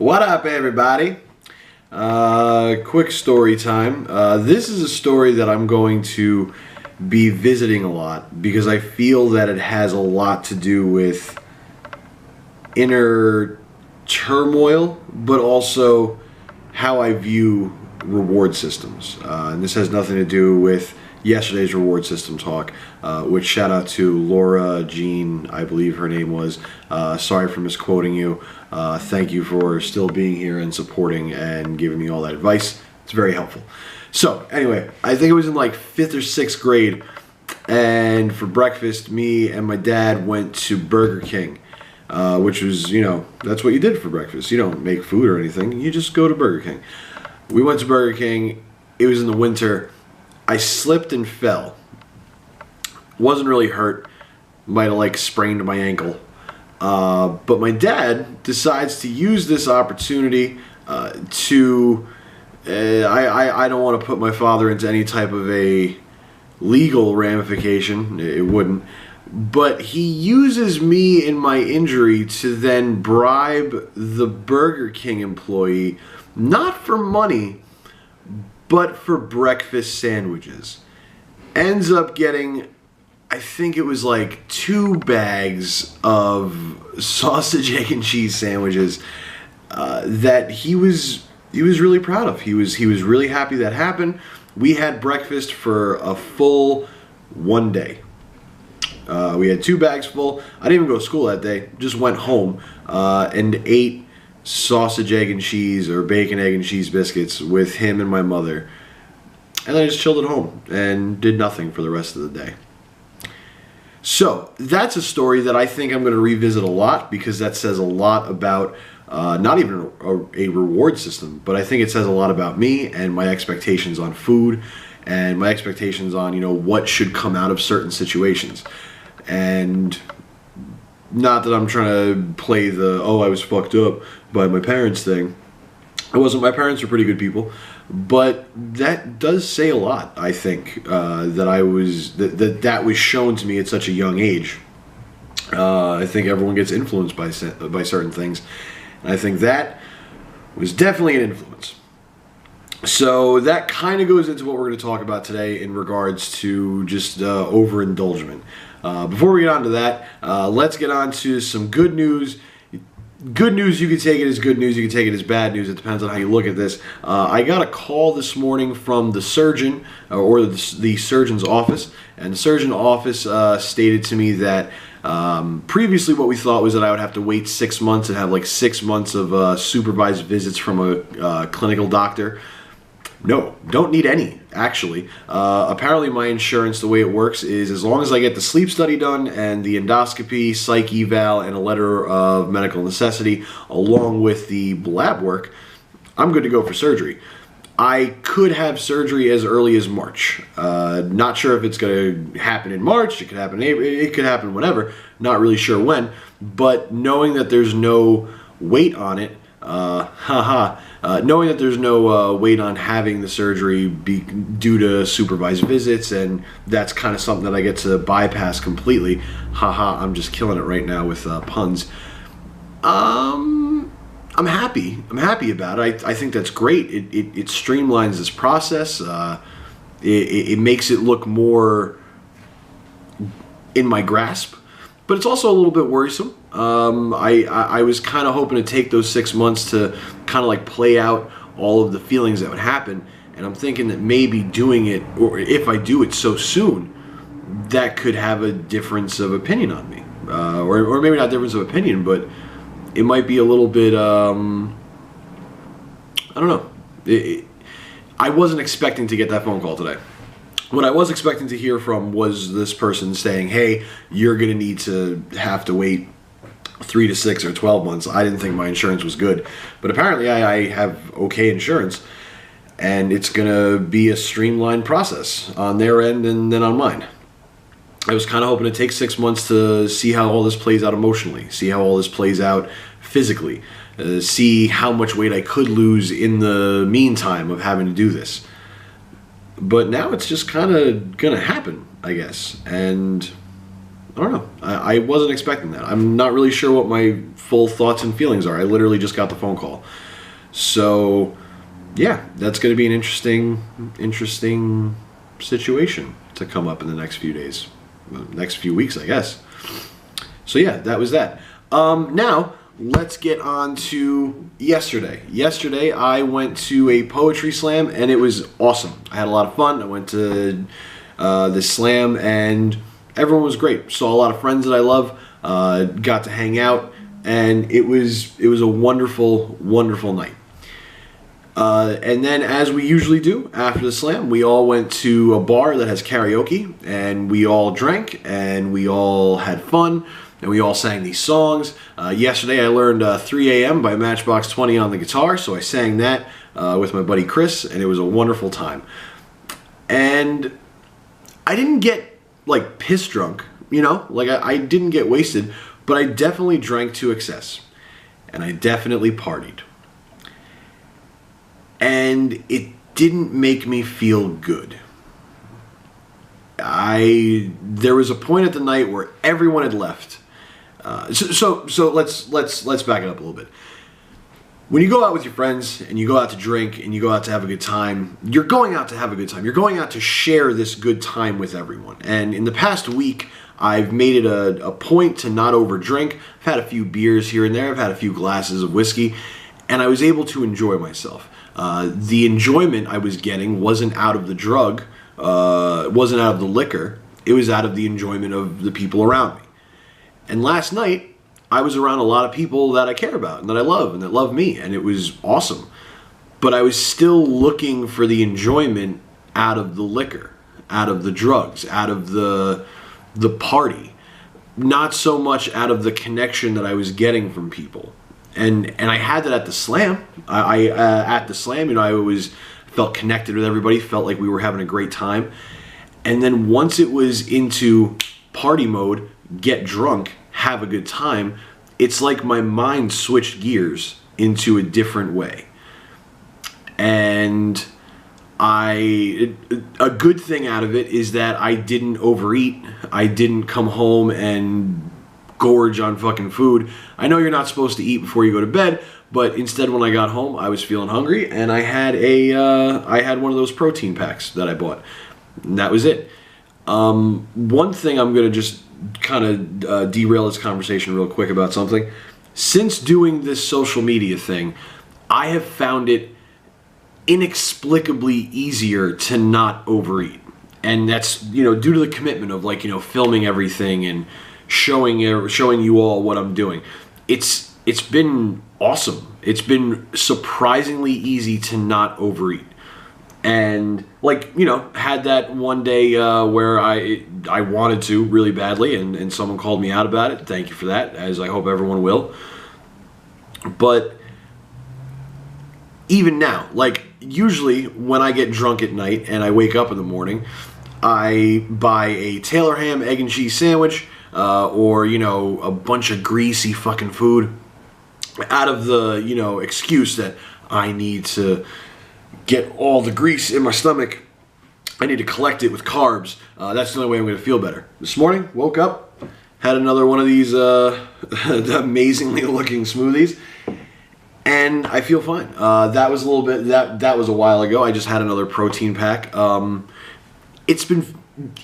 What up, everybody? Quick story time. This is a story that I'm going to be visiting a lot because I feel that it has a lot to do with inner turmoil, but also how I view reward systems. And this has nothing to do with yesterday's reward system talk, which shout out to Laura Jean, I believe her name was. Sorry for misquoting you. Thank you for still being here and supporting and giving me all that advice. It's very helpful. So anyway, I think it was in like 5th or 6th grade, and for breakfast, me and my dad went to Burger King, which was, that's what you did for breakfast. You don't make food or anything. You just go to Burger King. We went to Burger King. It was in the winter. I slipped and fell. Wasn't really hurt. Might have sprained my ankle. But my dad decides to use this opportunity to... I don't want to put my father into any type of a legal ramification. It wouldn't. But he uses me in my injury to then bribe the Burger King employee, not for money, but for breakfast sandwiches. Ends up getting, I think it was 2 bags of sausage, egg, and cheese sandwiches that he was really proud of. He was really happy that happened. We had breakfast for a full 1 day. We had 2 bags full. I didn't even go to school that day. Just went home and ate sausage, egg, and cheese, or bacon, egg, and cheese biscuits with him and my mother. And then I just chilled at home and did nothing for the rest of the day. So that's a story that I think I'm going to revisit a lot, because that says a lot about not even a reward system, but I think it says a lot about me and my expectations on food and my expectations on, what should come out of certain situations. And not that I'm trying to play the, I was fucked up by my parents thing. I wasn't. My parents were pretty good people. But that does say a lot, I think, that was shown to me at such a young age. I think everyone gets influenced by certain things. And I think that was definitely an influence. So that kind of goes into what we're going to talk about today in regards to just overindulgence. Before we get on to that, let's get on to some good news. Good news, you can take it as good news, you can take it as bad news. It depends on how you look at this. I got a call this morning from the surgeon, or the surgeon's office, and the surgeon's office stated to me that previously what we thought was that I would have to wait 6 months and have 6 months of supervised visits from a clinical doctor. No, don't need any, actually. Apparently my insurance, the way it works is as long as I get the sleep study done and the endoscopy, psych eval, and a letter of medical necessity, along with the lab work, I'm good to go for surgery. I could have surgery as early as March. Not sure if it's going to happen in March, it could happen in April, it could happen whenever, not really sure when, but knowing that there's no weight on it, knowing that there's no weight on having the surgery due to supervised visits, and that's kind of something that I get to bypass completely. I'm just killing it right now with puns. I'm happy. I'm happy about it. I think that's great. It streamlines this process. It makes it look more in my grasp, but it's also a little bit worrisome. I was kind of hoping to take those 6 months to kind of play out all of the feelings that would happen, and I'm thinking that maybe doing it, or if I do it so soon, that could have a difference of opinion on me, or maybe not difference of opinion, but it might be a little bit, I don't know. I wasn't expecting to get that phone call today. What I was expecting to hear from was this person saying, hey, you're going to need to have to wait 3 to 6 or 12 months. I didn't think my insurance was good, but apparently I have okay insurance, and it's going to be a streamlined process on their end and then on mine. I was kind of hoping to take 6 months to see how all this plays out emotionally, see how all this plays out physically, see how much weight I could lose in the meantime of having to do this. But now it's just kind of going to happen, I guess, and I don't know. I wasn't expecting that. I'm not really sure what my full thoughts and feelings are. I literally just got the phone call. So, yeah, that's going to be an interesting situation to come up in the next few days. Well, next few weeks, I guess. So, yeah, that was that. Now, let's get on to yesterday. Yesterday, I went to a poetry slam, and it was awesome. I had a lot of fun. I went to this slam, and everyone was great. Saw a lot of friends that I love. Got to hang out, and it was a wonderful, wonderful night. And then, as we usually do after the slam, we all went to a bar that has karaoke, and we all drank, and we all had fun, and we all sang these songs. Yesterday, I learned 3 a.m. by Matchbox 20 on the guitar, so I sang that with my buddy Chris, and it was a wonderful time. And I didn't get like piss drunk, you know, like I didn't get wasted, but I definitely drank to excess, and I definitely partied, and it didn't make me feel good. There was a point at the night where everyone had left. So let's back it up a little bit. When you go out with your friends and you go out to drink and you go out to have a good time, you're going out to have a good time. You're going out to share this good time with everyone. And in the past week, I've made it a point to not overdrink. I've had a few beers here and there. I've had a few glasses of whiskey, and I was able to enjoy myself. The enjoyment I was getting wasn't out of the drug, wasn't out of the liquor. It was out of the enjoyment of the people around me. And last night, I was around a lot of people that I care about and that I love and that love me, and it was awesome. But I was still looking for the enjoyment out of the liquor, out of the drugs, out of the party, not so much out of the connection that I was getting from people. And I had that at the slam. At the slam, you know, I always felt connected with everybody, felt like we were having a great time. And then once it was into party mode, get drunk, have a good time, it's like my mind switched gears into a different way. And a good thing out of it is that I didn't overeat. I didn't come home and gorge on fucking food. I know you're not supposed to eat before you go to bed, but instead when I got home, I was feeling hungry, and I had one of those protein packs that I bought. And that was it. One thing I'm going to just kind of derail this conversation real quick about something. Since doing this social media thing, I have found it inexplicably easier to not overeat. And that's, you know, due to the commitment of, like, you know, filming everything and showing you all what I'm doing. It's been awesome. It's been surprisingly easy to not overeat. And, like, you know, had that one day where I wanted to really badly, and someone called me out about it. Thank you for that, as I hope everyone will. But even now, like, usually when I get drunk at night and I wake up in the morning, I buy a Taylor ham, egg and cheese sandwich, or, you know, a bunch of greasy fucking food, out of the, you know, excuse that I need to get all the grease in my stomach. I need to collect it with carbs. That's the only way I'm going to feel better. This morning, woke up, had another one of these amazingly looking smoothies, and I feel fine. That was a little bit, that was a while ago. I just had another protein pack.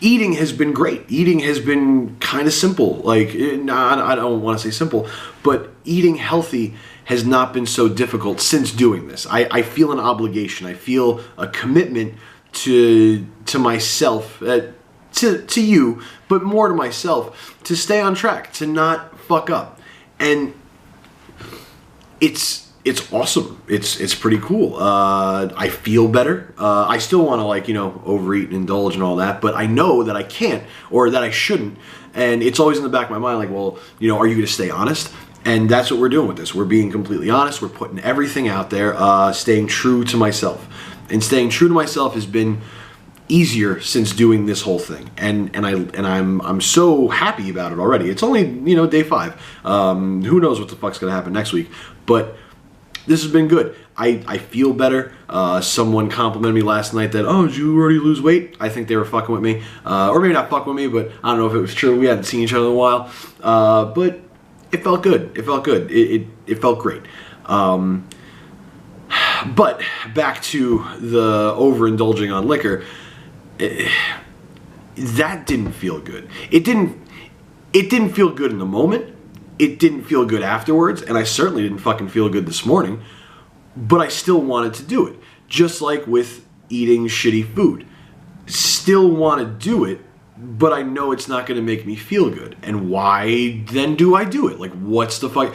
Eating has been great. Eating has been kind of simple. Like, I don't want to say simple, but eating healthy has not been so difficult since doing this. I feel an obligation. I feel a commitment to myself, to you, but more to myself, to stay on track, to not fuck up. And it's awesome. It's pretty cool. I feel better. I still want to, like, you know, overeat and indulge and all that, but I know that I can't, or that I shouldn't. And it's always in the back of my mind, like, well, you know, are you going to stay honest? And that's what we're doing with this. We're being completely honest. We're putting everything out there, staying true to myself. And staying true to myself has been easier since doing this whole thing. And I'm so happy about it already. It's only, you know, day 5. Who knows what the fuck's gonna happen next week? But this has been good. I feel better. Someone complimented me last night that, oh, did you already lose weight? I think they were fucking with me. Or maybe not fucking with me, but I don't know if it was true. We hadn't seen each other in a while. But it felt good. It felt good. It felt great. But back to the overindulging on liquor, that didn't feel good. It didn't feel good in the moment. It didn't feel good afterwards, and I certainly didn't fucking feel good this morning. But I still wanted to do it, just like with eating shitty food. Still want to do it, but I know it's not going to make me feel good. And why then do I do it? Like, what's the fuck?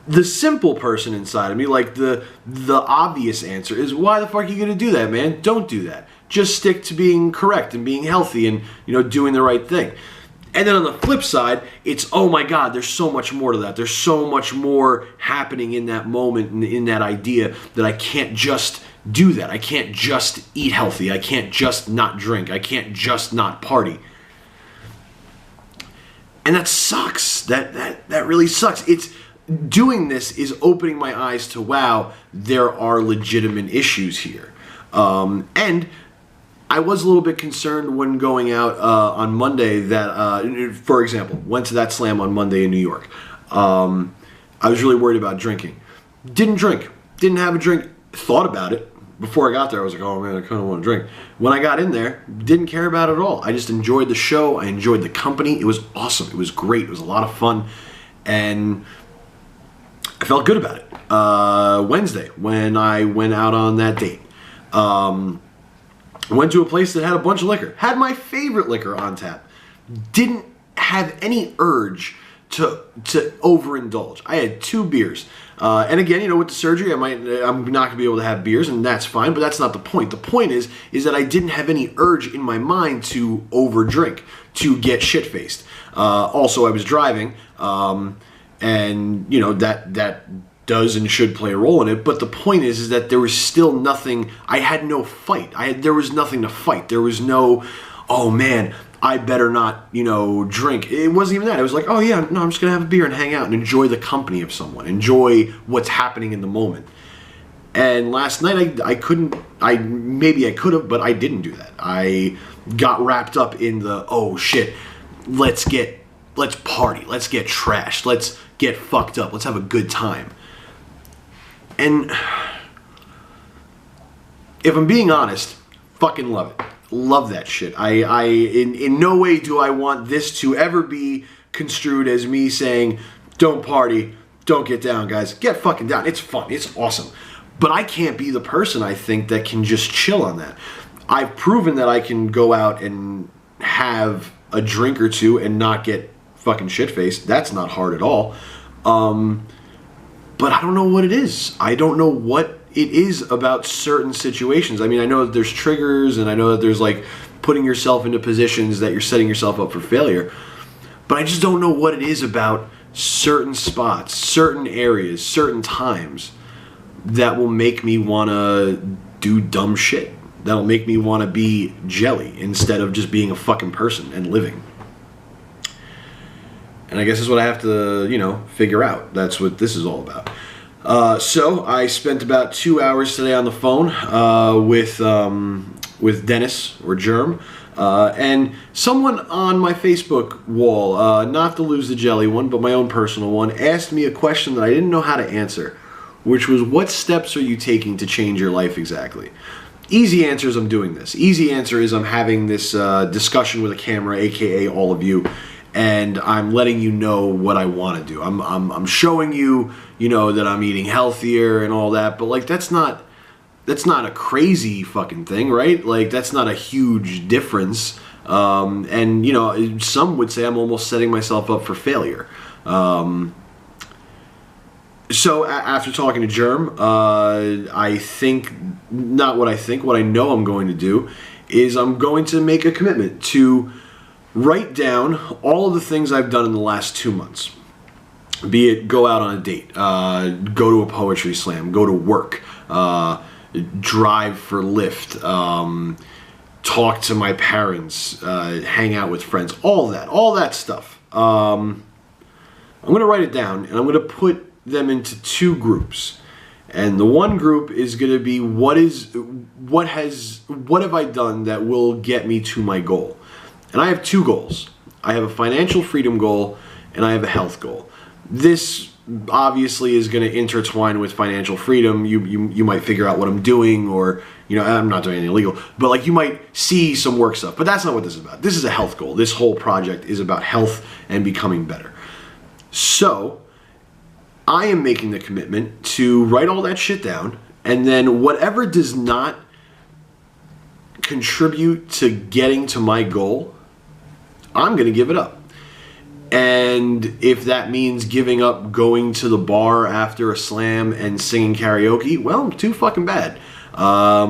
The simple person inside of me, like the obvious answer is, why the fuck are you going to do that, man? Don't do that. Just stick to being correct and being healthy and, doing the right thing. And then on the flip side, it's, oh my God, there's so much more to that. There's so much more happening in that moment and in that idea that I can't just do that. I can't just eat healthy. I can't just not drink. I can't just not party. And that sucks. That really sucks. Doing this is opening my eyes to, wow, there are legitimate issues here. And I was a little bit concerned when going out on Monday that, for example, went to that slam on Monday in New York. I was really worried about drinking. Didn't drink. Didn't have a drink. Thought about it. Before I got there, I was like, oh man, I kind of want to drink. When I got in there, didn't care about it at all. I just enjoyed the show. I enjoyed the company. It was awesome. It was great. It was a lot of fun. And I felt good about it. Wednesday, when I went out on that date. Went to a place that had a bunch of liquor. Had my favorite liquor on tap. Didn't have any urge to overindulge. I had 2 beers. And again, with the surgery, I'm not gonna be able to have beers, and that's fine, but that's not the point. The point is that I didn't have any urge in my mind to overdrink, to get shit-faced. Also, I was driving, and that does and should play a role in it, but the point is that there was still nothing. I had no fight. There was nothing to fight. There was no, oh man, I better not, drink. It wasn't even that. It was like, oh yeah, no, I'm just gonna have a beer and hang out and enjoy the company of someone, enjoy what's happening in the moment. And last night I couldn't. Maybe I could have, but I didn't do that. I got wrapped up in the, oh shit, let's party, let's get trashed, let's get fucked up, let's have a good time. And if I'm being honest, fucking love it. Love that shit. In no way do I want this to ever be construed as me saying, don't party, don't get down, guys. Get fucking down. It's fun. It's awesome. But I can't be the person, I think, that can just chill on that. I've proven that I can go out and have a drink or two and not get fucking shit-faced. That's not hard at all. But I don't know what it is. I don't know what it is about certain situations. I mean, I know that there's triggers, and I know that there's like putting yourself into positions that you're setting yourself up for failure. But I just don't know what it is about certain spots, certain areas, certain times that will make me want to do dumb shit. That'll make me want to be jelly instead of just being a fucking person and living. And I guess that's what I have to, figure out. That's what this is all about. So I spent about 2 hours today on the phone with Dennis, or Germ, and someone on my Facebook wall, not the Lose the Jelly one, but my own personal one, asked me a question that I didn't know how to answer, which was, what steps are you taking to change your life exactly? Easy answer is I'm doing this. Easy answer is I'm having this discussion with a camera, aka all of you, and I'm letting you know what I want to do. I'm showing you, that I'm eating healthier and all that, but like that's not a crazy fucking thing, right? Like that's not a huge difference. And some would say I'm almost setting myself up for failure. So after talking to Germ, I think, not what I think, what I know I'm going to do is I'm going to make a commitment to write down all of the things I've done in the last 2 months. Be it go out on a date, go to a poetry slam, go to work, drive for Lyft, talk to my parents, hang out with friends, all that stuff. I'm going to write it down, and I'm going to put them into two groups. And the one group is going to be what have I done that will get me to my goal? And I have two goals. I have a financial freedom goal and I have a health goal. This obviously is going to intertwine with financial freedom. You might figure out what I'm doing, or I'm not doing anything illegal, but like you might see some work stuff. But that's not what this is about. This is a health goal. This whole project is about health and becoming better. So I am making the commitment to write all that shit down, and then whatever does not contribute to getting to my goal, I'm going to give it up. And if that means giving up going to the bar after a slam and singing karaoke, well, too fucking bad. I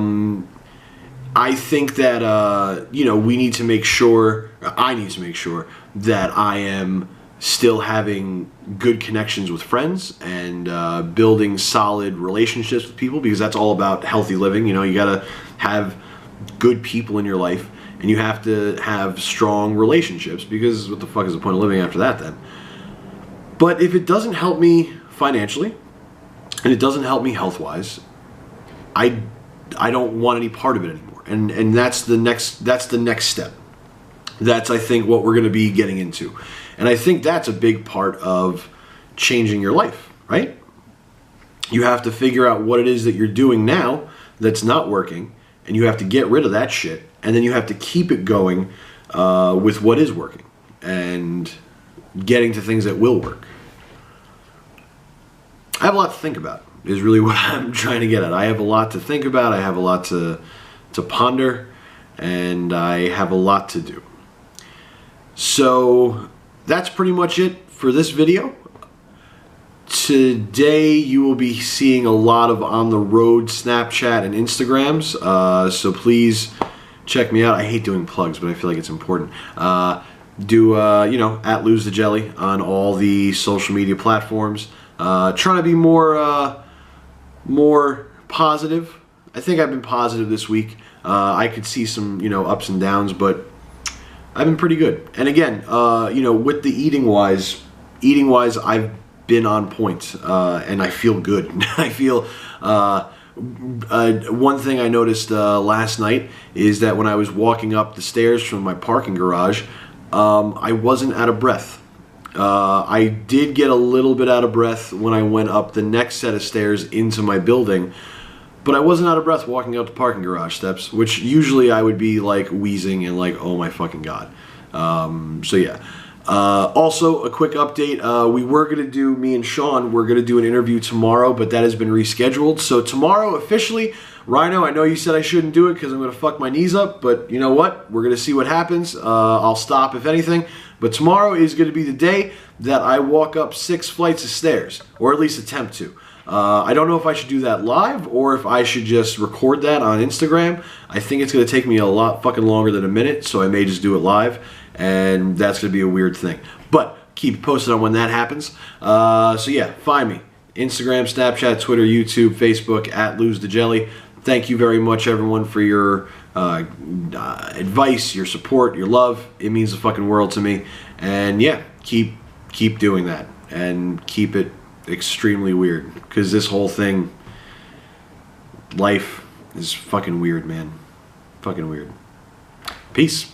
think that, we need to make sure, I need to make sure that I am still having good connections with friends and building solid relationships with people, because that's all about healthy living. You got to have good people in your life, and you have to have strong relationships, because what the fuck is the point of living after that then? But if it doesn't help me financially and it doesn't help me health-wise, I don't want any part of it anymore. And that's the next step. That's, I think, what we're going to be getting into. And I think that's a big part of changing your life, right? You have to figure out what it is that you're doing now that's not working, and you have to get rid of that shit, and then you have to keep it going with what is working and getting to things that will work. I have a lot to think about, is really what I'm trying to get at. I have a lot to think about, I have a lot to ponder, and I have a lot to do. So that's pretty much it for this video. Today you will be seeing a lot of on the road Snapchat and Instagrams, so please check me out. I hate doing plugs, but I feel like it's important. At Lose the Jelly on all the social media platforms. Trying to be more positive. I think I've been positive this week. I could see some ups and downs, but I've been pretty good. And again, with the eating wise, I've been on point, and I feel good. I feel one thing I noticed last night is that when I was walking up the stairs from my parking garage, I wasn't out of breath. I did get a little bit out of breath when I went up the next set of stairs into my building, but I wasn't out of breath walking up the parking garage steps, which usually I would be like wheezing and like, oh my fucking god. So yeah. Also, a quick update. We were going to do, me and Sean, we're going to do an interview tomorrow, but that has been rescheduled. So tomorrow, officially, Rhino, I know you said I shouldn't do it because I'm going to fuck my knees up, but you know what? We're going to see what happens. I'll stop if anything. But tomorrow is going to be the day that I walk up 6 flights of stairs, or at least attempt to. I don't know if I should do that live or if I should just record that on Instagram. I think it's going to take me a lot fucking longer than a minute, so I may just do it live, and that's going to be a weird thing. But keep posted on when that happens. So yeah, find me. Instagram, Snapchat, Twitter, YouTube, Facebook, at Lose the Jelly. Thank you very much, everyone, for your advice, your support, your love. It means the fucking world to me. And yeah, keep doing that, and keep it extremely weird, because this whole thing, life is fucking weird, man. Fucking weird. Peace.